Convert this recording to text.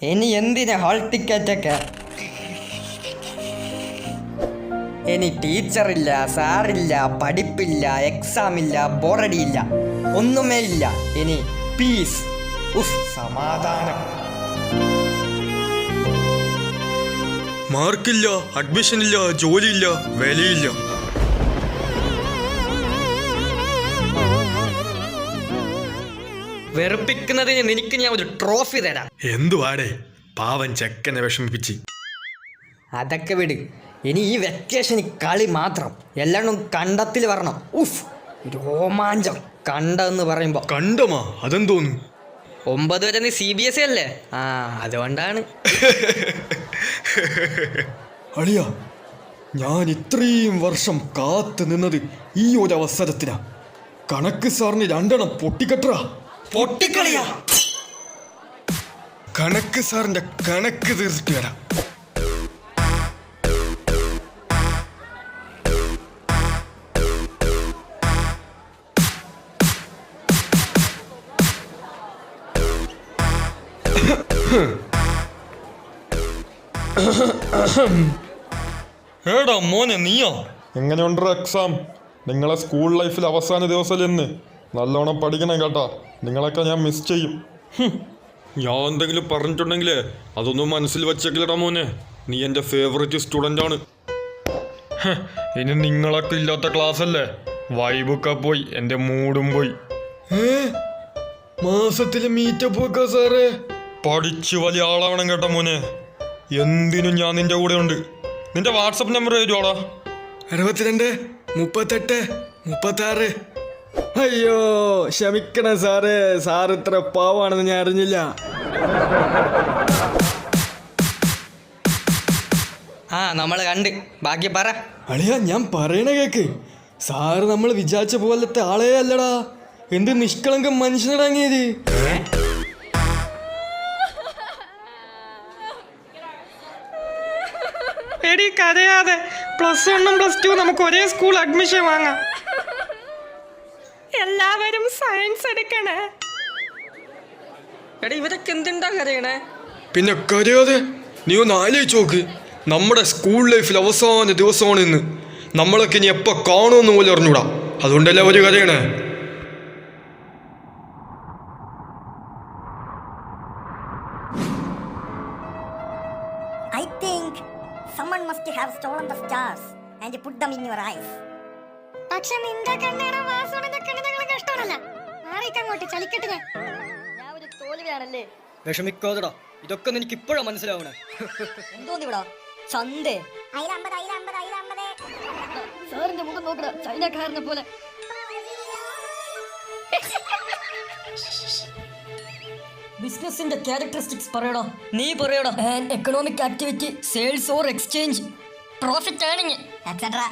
ഇനി എന്തിനാ ഹാൾ ടിക്കറ്റൊക്കെ? ഇനി ടീച്ചറില്ല, സാറില്ല, പഠിപ്പില്ല, എക്സാം ഇല്ല, ബോറടിയില്ല, ഒന്നുമേ ഇല്ല. ഇനി പീസ്, സമാധാനം. മാർക്കില്ല, അഡ്മിഷൻ ഇല്ല, ജോലിയില്ല, വിലയില്ല. വെറുപ്പിക്കുന്നതിന് നിനക്ക് ഞാൻ ഒരു ട്രോഫി തരാം. എന്തുവാടേ പാവൻ ചെക്കനെ വിഷമിപ്പിച്ച്? അതൊക്കെ വിട്. ഇനി ഈ വെക്കേഷന് കളി മാത്രം. എല്ലാവരും കണ്ടത്തിൽ വരണം. രോമാഞ്ചം. കണ്ടെന്ന് പറയുമ്പോ കണ്ടമാ അതെന്തോന്നു? 9 വരെ നീ CBSE അല്ലേ? അതുകൊണ്ടാണ്. അളിയ, ഞാൻ ഇത്രയും വർഷം കാത്തു നിന്നത് ഈ ഒരു അവസരത്തിനാ. കണക്ക് സാറിന് 2 എണ്ണം പൊട്ടിക്കട്ടാ. പൊട്ടിക്കളിയാ? കണക്ക് സാറിന്റെ കണക്ക് തീർത്തിട്ട് വരാം. ഏടാ മോനെ നീയോ? എങ്ങനെയുണ്ടോ എക്സാം? നിങ്ങളെ സ്കൂൾ ലൈഫിൽ അവസാന ദിവസമല്ലെന്ന്. നല്ലോണം പഠിക്കണം കേട്ടാ. നിങ്ങളൊക്കെ ഞാൻ മിസ് ചെയ്യും. ഞാൻ എന്തെങ്കിലും പറഞ്ഞിട്ടുണ്ടെങ്കിലേ അതൊന്നും മനസ്സിൽ വെച്ചേക്കില്ലടാ മോനെ. നീ എൻ്റെ ഫേവറേറ്റ് സ്റ്റുഡൻ്റ് ആണ്. ഇനി നിങ്ങളൊക്കെ ഇല്ലാത്ത ക്ലാസ് അല്ലേ? വൈബൊക്കെ പോയി, എൻ്റെ മൂടും പോയി. മാസത്തില് മീറ്റപ്പ് വെക്കാ സാറേ. പഠിച്ച് വലിയ ആളാവണം കേട്ടോ മോനെ. എന്തിനും ഞാൻ നിന്റെ കൂടെ ഉണ്ട്. നിന്റെ വാട്സപ്പ് നമ്പർ തരുവാടാ. 62 38 36. അയ്യോ ക്ഷമിക്കണം സാറേ, സാർ ഇത്ര പാവാണെന്ന് ഞാൻ അറിഞ്ഞില്ല. നമ്മൾ കണ്ട്. ബാക്കി പറ. അളിയാ, ഞാൻ പറയണ കേക്ക്. സാറ് നമ്മൾ വിചാരിച്ച പോലത്തെ ആളേ അല്ലടാ. എന്ത് നിഷ്കളങ്കം മനുഷ്യനടങ്ങിയത്. എടി കരയാതെ. +1 +2 നമുക്ക് ഒരേ സ്കൂൾ അഡ്മിഷൻ വാങ്ങാം. എല്ലാവരും സയൻസ് എടുക്കണേ. എടി ഇവരൊക്കെ എന്തുണ്ടാ കരയണേ? പിന്നെ കരയാതെ. നീ ഒന്ന് ആലോചിച്ച് നോക്ക്. നമ്മുടെ സ്കൂൾ ലൈഫിൽ അവസാന ദിവസമാണ് ഇന്ന്. നമ്മളൊക്കെ ഇനി എപ്പോൾ കാണുമെന്ന് പോലും അറിഞ്ഞൂടാ. അതുകൊണ്ടല്ലേ അവര് കരയണേ. I think someone must have stolen the stars and put them in your eyes. പക്ഷെ നിന്റെ കണ്ണേടെ വാസോടെ കണ്ണുകളെ കഷ്ടമല്ല. ആരേക്കങ്ങോട്ട് ചലിക്കട്ടെ. ഞാൻ ഒരു തോൽവിയാണല്ലേ. വിഷമിക്കാതെടാ, ഇതൊക്കെ നിനക്ക് ഇപ്പോഴാ മനസ്സിലാവണേ. എന്തോന്നിവിടാ ചന്തേ? 50 സാറിന്റെ മുഖം നോക്കടാ, ചൈനക്കാരനെ പോലെ. ബിസിനസിന്റെ ക്യാരക്ടറിസ്റ്റിക്സ് പറയടാ. നീ പറയടാ. Economic activity, sales or exchange, profit earning et cetera.